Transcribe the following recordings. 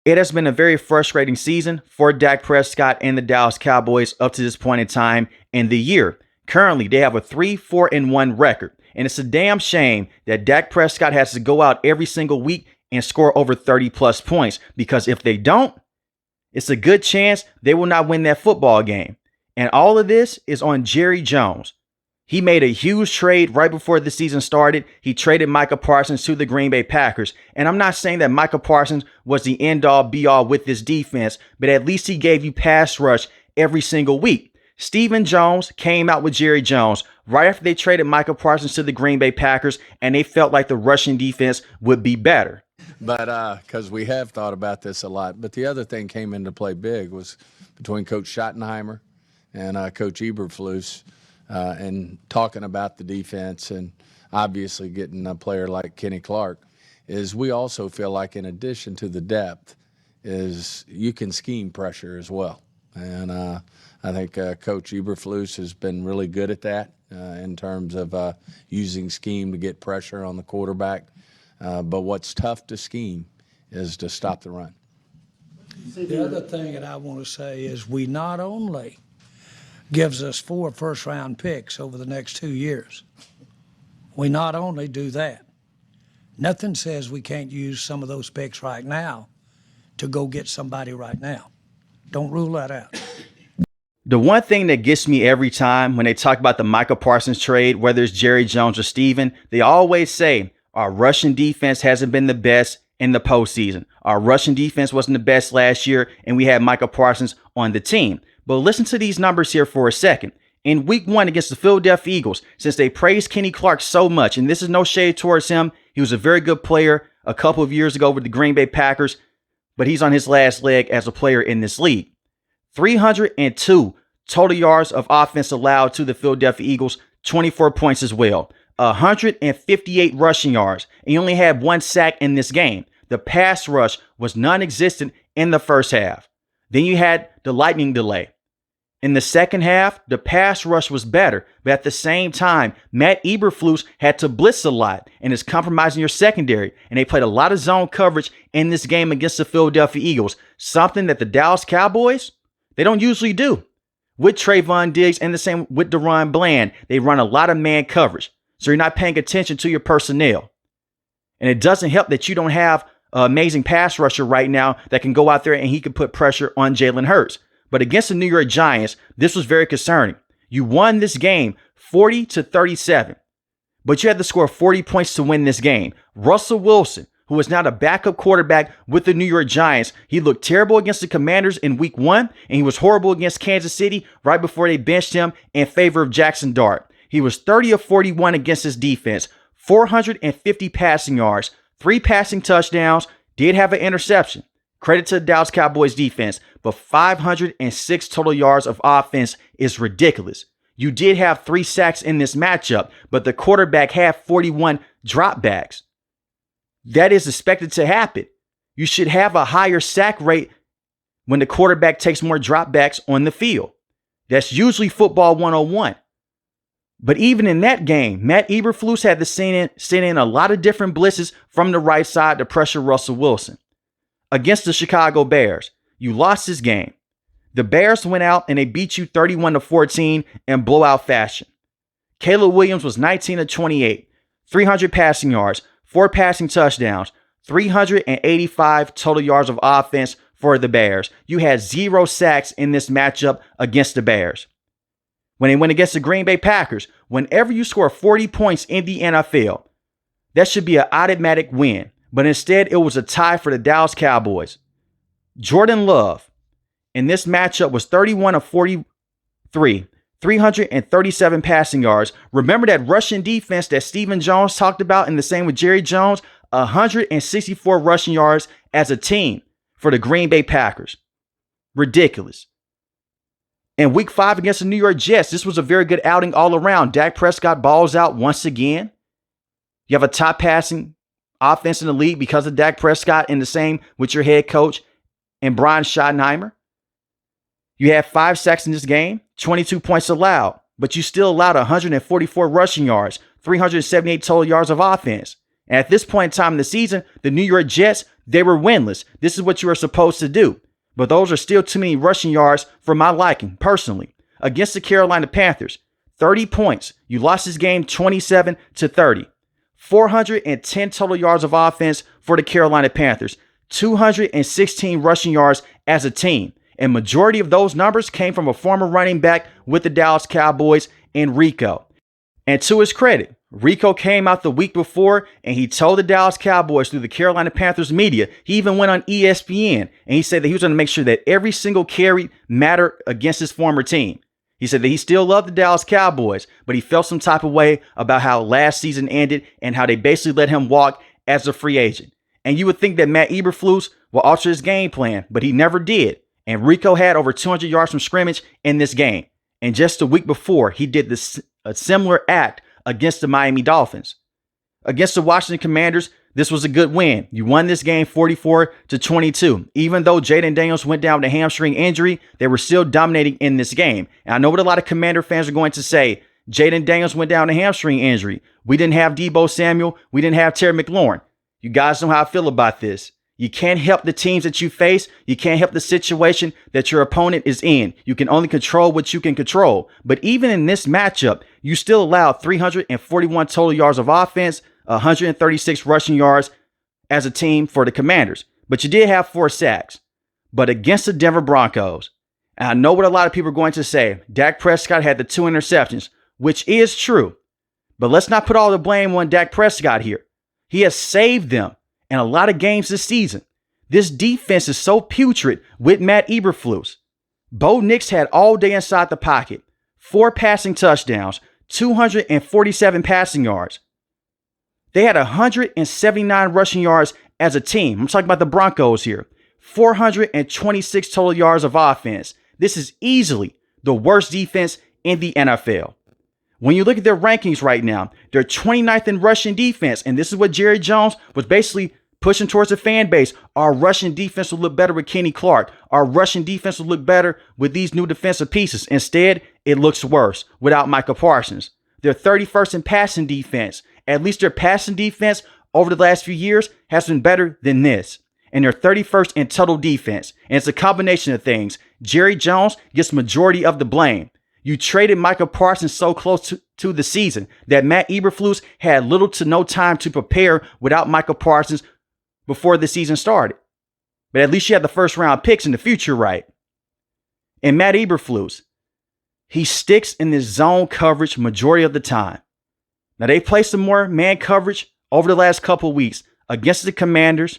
It has been a very frustrating season for Dak Prescott and the Dallas Cowboys up to this point in time in the year. Currently, they have a 3-4-1 record, and it's a damn shame that Dak Prescott has to go out every single week and score over 30-plus points, because if they don't, it's a good chance they will not win that football game. And all of this is on Jerry Jones. He made a huge trade right before the season started. He traded Micah Parsons to the Green Bay Packers. And I'm not saying that Micah Parsons was the end-all be-all with this defense, but at least he gave you pass rush every single week. Stephen Jones came out with Jerry Jones right after they traded Micah Parsons to the Green Bay Packers, and they felt like the rushing defense would be better. But because we have thought about this a lot. But the other thing came into play big was between Coach Schottenheimer and Coach Eberflus. And talking about the defense and obviously getting a player like Kenny Clark, is we also feel like in addition to the depth is you can scheme pressure as well. And I think Coach Eberflus has been really good at that in terms of using scheme to get pressure on the quarterback. But what's tough to scheme is to stop the run. The other thing that I want to say is we not only gives us 4 first-round picks over the next 2 years. We not only do that, nothing says we can't use some of those picks right now to go get somebody right now. Don't rule that out. The one thing that gets me every time when they talk about the Micah Parsons trade, whether it's Jerry Jones or Steven, they always say our rushing defense hasn't been the best in the postseason. Our rushing defense wasn't the best last year, and we had Micah Parsons on the team. But listen to these numbers here for a second. In week 1 against the Philadelphia Eagles, since they praised Kenny Clark so much, and this is no shade towards him, he was a very good player a couple of years ago with the Green Bay Packers, but he's on his last leg as a player in this league. 302 total yards of offense allowed to the Philadelphia Eagles, 24 points as well. 158 rushing yards, and he only had 1 sack in this game. The pass rush was non-existent in the first half. Then you had the lightning delay. In the second half, the pass rush was better, but at the same time, Matt Eberflus had to blitz a lot and is compromising your secondary, and they played a lot of zone coverage in this game against the Philadelphia Eagles, something that the Dallas Cowboys, they don't usually do. With Trayvon Diggs and the same with DaRon Bland, they run a lot of man coverage, so you're not paying attention to your personnel. And it doesn't help that you don't have an amazing pass rusher right now that can go out there and he can put pressure on Jalen Hurts. But against the New York Giants, this was very concerning. You won this game 40-37, but you had to score 40 points to win this game. Russell Wilson, who is now the backup quarterback with the New York Giants, he looked terrible against the Commanders in week 1, and he was horrible against Kansas City right before they benched him in favor of Jackson Dart. He was 30 of 41 against his defense, 450 passing yards, 3 passing touchdowns, did have an interception. Credit to the Dallas Cowboys defense, but 506 total yards of offense is ridiculous. You did have 3 sacks in this matchup, but the quarterback had 41 dropbacks. That is expected to happen. You should have a higher sack rate when the quarterback takes more dropbacks on the field. That's usually football 101. But even in that game, Matt Eberflus had to send in a lot of different blitzes from the right side to pressure Russell Wilson. Against the Chicago Bears, you lost this game. The Bears went out and they beat you 31-14 in blowout fashion. Caleb Williams was 19 of 28, 300 passing yards, 4 passing touchdowns, 385 total yards of offense for the Bears. You had 0 sacks in this matchup against the Bears. When they went against the Green Bay Packers, whenever you score 40 points in the NFL, that should be an automatic win. But instead, it was a tie for the Dallas Cowboys. Jordan Love in this matchup was 31 of 43, 337 passing yards. Remember that rushing defense that Stephen Jones talked about, and the same with Jerry Jones? 164 rushing yards as a team for the Green Bay Packers. Ridiculous. In week 5 against the New York Jets, this was a very good outing all around. Dak Prescott balls out once again. You have a top passing offense in the league because of Dak Prescott, and the same with your head coach and Brian Schottenheimer. You had 5 sacks in this game, 22 points allowed, but you still allowed 144 rushing yards, 378 total yards of offense. And at this point in time in the season, the New York Jets, They were winless. This is what you are supposed to do. But those are still too many rushing yards for my liking, personally. Against the Carolina Panthers, 30 points. You lost this game 27-30. 410 total yards of offense for the Carolina Panthers. 216 rushing yards as a team. And majority of those numbers came from a former running back with the Dallas Cowboys in Rico. And to his credit, Rico came out the week before and he told the Dallas Cowboys through the Carolina Panthers media. He even went on ESPN and he said that he was going to make sure that every single carry mattered against his former team. He said that he still loved the Dallas Cowboys, but he felt some type of way about how last season ended and how they basically let him walk as a free agent. And you would think that Matt Eberflus will alter his game plan, but he never did. And Rico had over 200 yards from scrimmage in this game. And just a week before, he did a similar act against the Miami Dolphins. Against the Washington Commanders, this was a good win. You won this game 44-22. Even though Jaden Daniels went down with a hamstring injury, they were still dominating in this game. And I know what a lot of Commander fans are going to say. Jaden Daniels went down with a hamstring injury. We didn't have Deebo Samuel. We didn't have Terry McLaurin. You guys know how I feel about this. You can't help the teams that you face. You can't help the situation that your opponent is in. You can only control what you can control. But even in this matchup, you still allowed 341 total yards of offense, 136 rushing yards as a team for the Commanders. But you did have 4 sacks. But against the Denver Broncos, and I know what a lot of people are going to say, Dak Prescott had the 2 interceptions, which is true. But let's not put all the blame on Dak Prescott here. He has saved them in a lot of games this season. This defense is so putrid with Matt Eberflus. Bo Nix had all day inside the pocket, 4 passing touchdowns, 247 passing yards. They had 179 rushing yards as a team. I'm talking about the Broncos here. 426 total yards of offense. This is easily the worst defense in the NFL. When you look at their rankings right now, they're 29th in rushing defense. And this is what Jerry Jones was basically pushing towards the fan base. Our rushing defense will look better with Kenny Clark. Our rushing defense will look better with these new defensive pieces. Instead, it looks worse without Micah Parsons. They're 31st in passing defense. At least their passing defense over the last few years has been better than this. And they're 31st in total defense. And it's a combination of things. Jerry Jones gets majority of the blame. You traded Micah Parsons so close to the season that Matt Eberflus had little to no time to prepare without Micah Parsons before the season started. But at least you had the first round picks in the future, right? And Matt Eberflus, he sticks in this zone coverage majority of the time. Now, they played some more man coverage over the last couple of weeks against the Commanders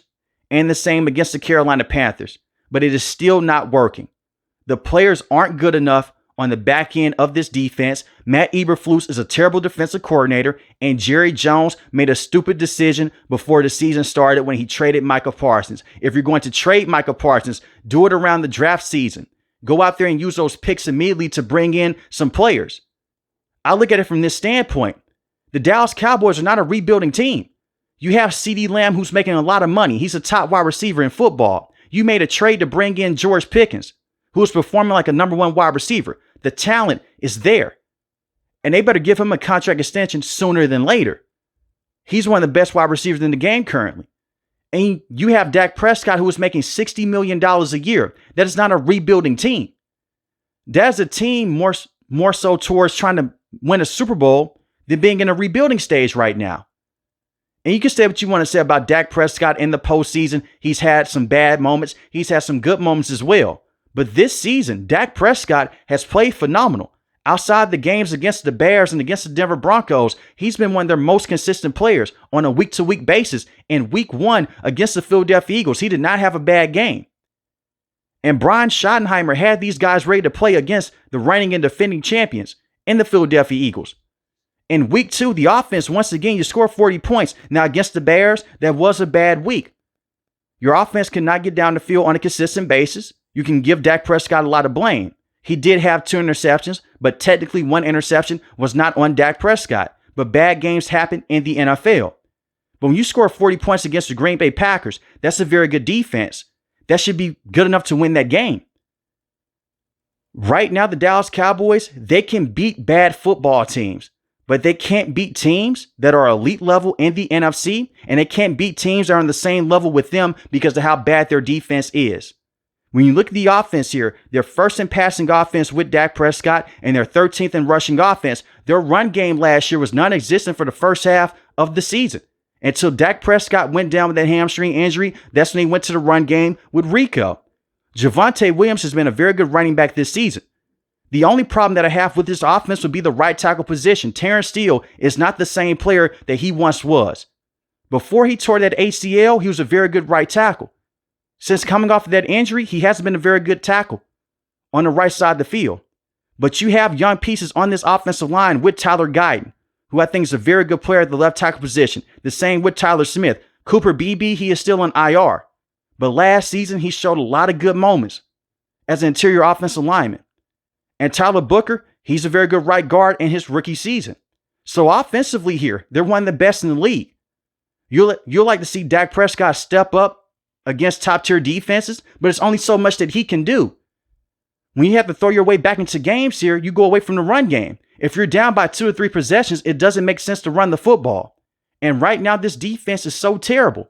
and the same against the Carolina Panthers, but it is still not working. The players aren't good enough on the back end of this defense. Matt Eberflus is a terrible defensive coordinator, and Jerry Jones made a stupid decision before the season started when he traded Micah Parsons. If you're going to trade Micah Parsons, do it around the draft season. Go out there and use those picks immediately to bring in some players. I look at it from this standpoint. The Dallas Cowboys are not a rebuilding team. You have CeeDee Lamb, who's making a lot of money. He's a top wide receiver in football. You made a trade to bring in George Pickens, who is performing like a number 1 wide receiver. The talent is there. And they better give him a contract extension sooner than later. He's one of the best wide receivers in the game currently. And you have Dak Prescott, who is making $60 million a year. That is not a rebuilding team. That is a team more so towards trying to win a Super Bowl than being in a rebuilding stage right now. And you can say what you want to say about Dak Prescott in the postseason. He's had some bad moments. He's had some good moments as well. But this season, Dak Prescott has played phenomenal. Outside the games against the Bears and against the Denver Broncos, he's been one of their most consistent players on a week-to-week basis. In week 1 against the Philadelphia Eagles, he did not have a bad game. And Brian Schottenheimer had these guys ready to play against the reigning and defending champions in the Philadelphia Eagles. In week 2, the offense, once again, you score 40 points. Now, against the Bears, that was a bad week. Your offense cannot get down the field on a consistent basis. You can give Dak Prescott a lot of blame. He did have 2 interceptions, but technically 1 interception was not on Dak Prescott. But bad games happen in the NFL. But when you score 40 points against the Green Bay Packers, that's a very good defense. That should be good enough to win that game. Right now, the Dallas Cowboys, they can beat bad football teams. but they can't beat teams that are elite level in the NFC, and they can't beat teams that are on the same level with them because of how bad their defense is. When you look at the offense here, they're first in passing offense with Dak Prescott, and they're 13th in rushing offense. Their run game last year was non-existent for the first half of the season. Until Dak Prescott went down with that hamstring injury, that's when he went to the run game with Rico. Javonte Williams has been a very good running back this season. The only problem that I have with this offense would be the right tackle position. Terrence Steele is not the same player that he once was. Before he tore that ACL, he was a very good right tackle. Since coming off of that injury, he hasn't been a very good tackle on the right side of the field. But you have young pieces on this offensive line with Tyler Guyton, who I think is a very good player at the left tackle position. The same with Tyler Smith. Cooper Beebe, he is still on IR. But last season, he showed a lot of good moments as an interior offensive lineman. And Tyler Booker, he's a very good right guard in his rookie season. So offensively here, they're one of the best in the league. You'll like to see Dak Prescott step up against top-tier defenses, but it's only so much that he can do. When you have to throw your way back into games here, you go away from the run game. If you're down by 2 or 3 possessions, it doesn't make sense to run the football. And right now, this defense is so terrible.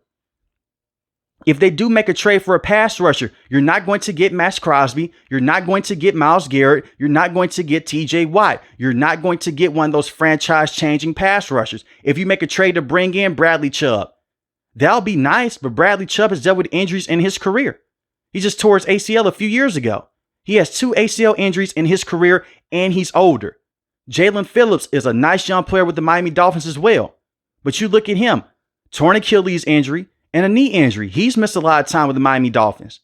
If they do make a trade for a pass rusher, you're not going to get Max Crosby. You're not going to get Myles Garrett. You're not going to get TJ Watt. You're not going to get one of those franchise-changing pass rushers. If you make a trade to bring in Bradley Chubb, that'll be nice, but Bradley Chubb has dealt with injuries in his career. He just tore his ACL a few years ago. He has 2 ACL injuries in his career, and he's older. Jalen Phillips is a nice young player with the Miami Dolphins as well. But you look at him, torn Achilles injury, and a knee injury. He's missed a lot of time with the Miami Dolphins.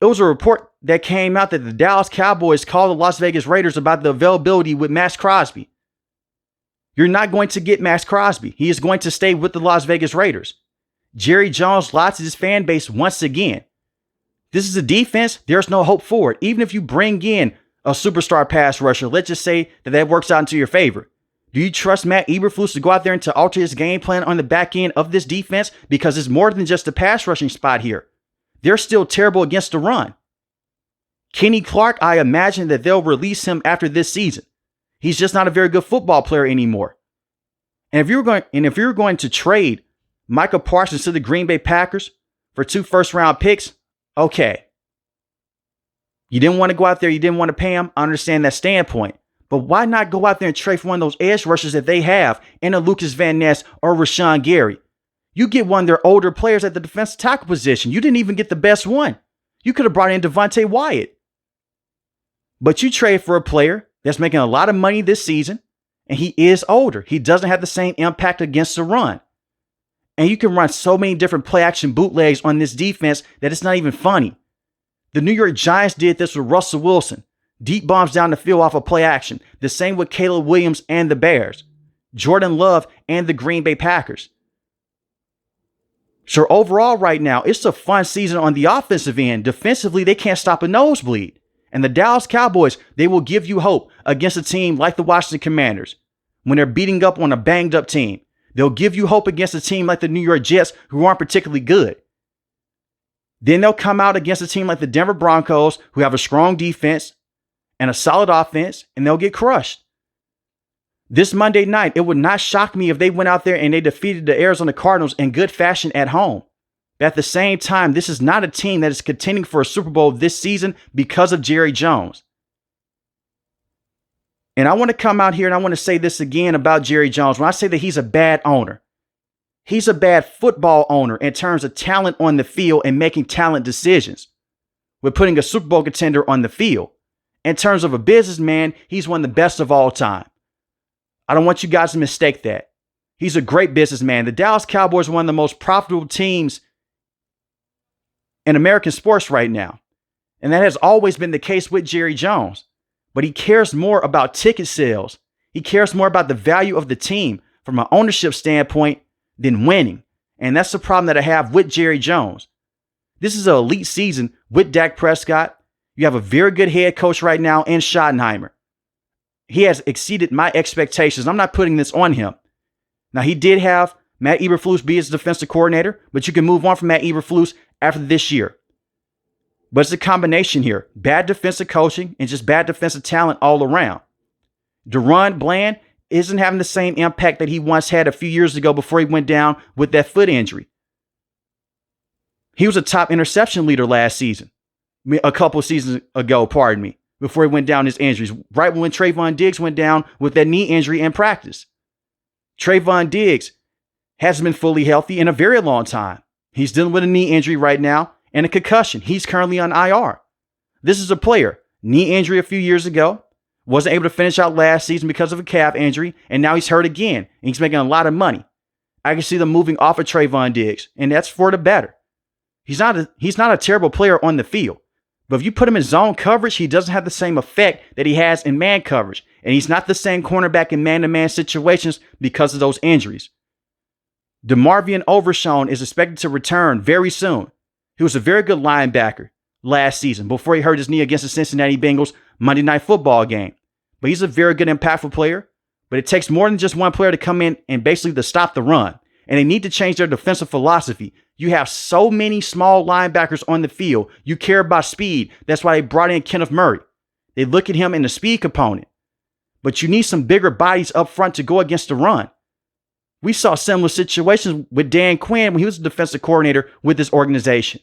It was a report that came out that the Dallas Cowboys called the Las Vegas Raiders about the availability with Max Crosby. You're not going to get Max Crosby. He is going to stay with the Las Vegas Raiders. Jerry Jones lied to his fan base once again. This is a defense. There's no hope for it. Even if you bring in a superstar pass rusher, let's just say that works out into your favor. Do you trust Matt Eberflus to go out there and to alter his game plan on the back end of this defense? Because it's more than just a pass rushing spot here. They're still terrible against the run. Kenny Clark, I imagine that they'll release him after this season. He's just not a very good football player anymore. And if you're going to trade Micah Parsons to the Green Bay Packers for 2 first-round picks, okay. You didn't want to go out there. You didn't want to pay him. I understand that standpoint. But why not go out there and trade for one of those edge rushers that they have in a Lucas Van Ness or Rashawn Gary? You get one of their older players at the defensive tackle position. You didn't even get the best one. You could have brought in Devontae Wyatt. But you trade for a player that's making a lot of money this season, and he is older. He doesn't have the same impact against the run. And you can run so many different play-action bootlegs on this defense that it's not even funny. The New York Giants did this with Russell Wilson. Deep bombs down the field off of play action. The same with Caleb Williams and the Bears. Jordan Love and the Green Bay Packers. So overall right now, it's a fun season on the offensive end. Defensively, they can't stop a nosebleed. And the Dallas Cowboys, they will give you hope against a team like the Washington Commanders when they're beating up on a banged up team. They'll give you hope against a team like the New York Jets who aren't particularly good. Then they'll come out against a team like the Denver Broncos who have a strong defense and a solid offense, and they'll get crushed. This Monday night, it would not shock me if they went out there and they defeated the Arizona Cardinals in good fashion at home. But at the same time, this is not a team that is contending for a Super Bowl this season because of Jerry Jones. And I want to come out here and I want to say this again about Jerry Jones. When I say that he's a bad owner, he's a bad football owner in terms of talent on the field and making talent decisions. We're putting a Super Bowl contender on the field. In terms of a businessman, he's one of the best of all time. I don't want you guys to mistake that. He's a great businessman. The Dallas Cowboys are one of the most profitable teams in American sports right now. And that has always been the case with Jerry Jones. But he cares more about ticket sales. He cares more about the value of the team from an ownership standpoint than winning. And that's the problem that I have with Jerry Jones. This is an elite season with Dak Prescott. You have a very good head coach right now in Schottenheimer. He has exceeded my expectations. I'm not putting this on him. Now, he did have Matt Eberflus be his defensive coordinator, but you can move on from Matt Eberflus after this year. But it's a combination here. Bad defensive coaching and just bad defensive talent all around. Deron Bland isn't having the same impact that he once had a few years ago before he went down with that foot injury. He was a top interception leader last season, a couple seasons ago, before he went down his injuries, right when Trayvon Diggs went down with that knee injury in practice. Trayvon Diggs hasn't been fully healthy in a very long time. He's dealing with a knee injury right now and a concussion. He's currently on IR. This is a player, knee injury a few years ago, wasn't able to finish out last season because of a calf injury, and now he's hurt again, and he's making a lot of money. I can see them moving off of Trayvon Diggs, and that's for the better. He's not a terrible player on the field, but if you put him in zone coverage, he doesn't have the same effect that he has in man coverage, and he's not the same cornerback in man-to-man situations because of those injuries. DeMarvion Overshown is expected to return very soon. He was a very good linebacker last season before he hurt his knee against the Cincinnati Bengals Monday Night Football game. But he's a very good, impactful player. But it takes more than just one player to come in and basically to stop the run. And they need to change their defensive philosophy. You have so many small linebackers on the field. You care about speed. That's why they brought in Kenneth Murray. They look at him in the speed component. But you need some bigger bodies up front to go against the run. We saw similar situations with Dan Quinn when he was the defensive coordinator with this organization.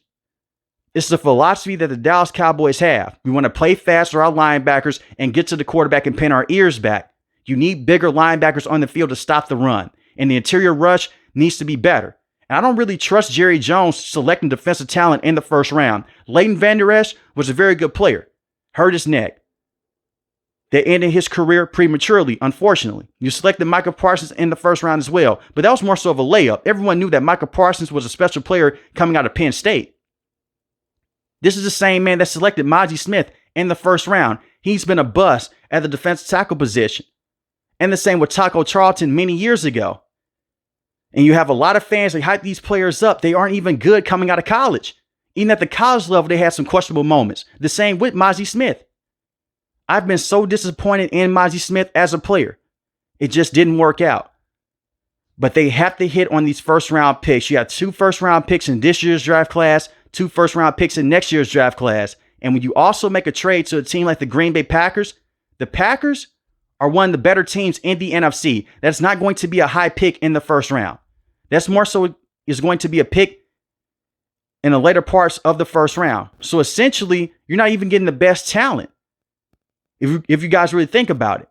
It's the philosophy that the Dallas Cowboys have. We want to play fast for our linebackers and get to the quarterback and pin our ears back. You need bigger linebackers on the field to stop the run. And the interior rush needs to be better. And I don't really trust Jerry Jones selecting defensive talent in the first round. Leighton Vander Esch was a very good player. Hurt his neck. They ended his career prematurely, unfortunately. You selected Micah Parsons in the first round as well. But that was more so of a layup. Everyone knew that Micah Parsons was a special player coming out of Penn State. This is the same man that selected Mozzie Smith in the first round. He's been a bust at the defensive tackle position. And the same with Taco Charlton many years ago. And you have a lot of fans that hype these players up. They aren't even good coming out of college. Even at the college level, they had some questionable moments. The same with Mozzie Smith. I've been so disappointed in Mozzie Smith as a player. It just didn't work out. But they have to hit on these first round picks. You have 2 first round picks in this year's draft class, 2 first round picks in next year's draft class. And when you also make a trade to a team like the Green Bay Packers, the Packers are one of the better teams in the NFC. That's not going to be a high pick in the first round. That's more so is going to be a pick in the later parts of the first round. So essentially, you're not even getting the best talent if you guys really think about it.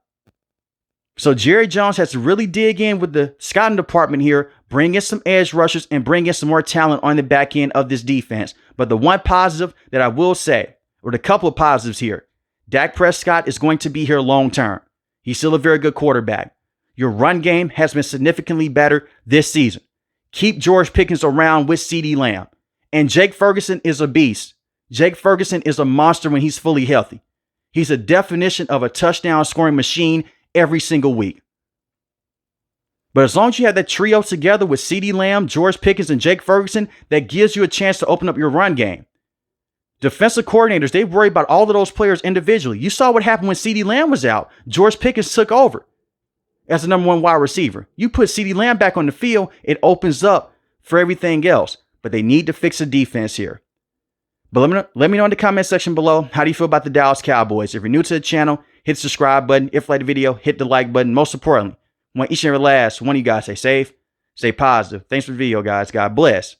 So Jerry Jones has to really dig in with the scouting department here, bring in some edge rushers and bring in some more talent on the back end of this defense. But the one positive that I will say, or the couple of positives here, Dak Prescott is going to be here long term. He's still a very good quarterback. Your run game has been significantly better this season. Keep George Pickens around with CeeDee Lamb. And Jake Ferguson is a beast. Jake Ferguson is a monster when he's fully healthy. He's a definition of a touchdown scoring machine every single week. But as long as you have that trio together with CeeDee Lamb, George Pickens, and Jake Ferguson, that gives you a chance to open up your run game. Defensive coordinators, they worry about all of those players individually. You saw what happened when CeeDee Lamb was out. George Pickens took over as the number 1 wide receiver. You put CeeDee Lamb back on the field, it opens up for everything else. But they need to fix the defense here. But let me know in the comment section below, how do you feel about the Dallas Cowboys? If you're new to the channel, hit the subscribe button. If you like the video, hit the like button. Most importantly, I want each and every last one of you guys stay safe, stay positive. Thanks for the video, guys. God bless.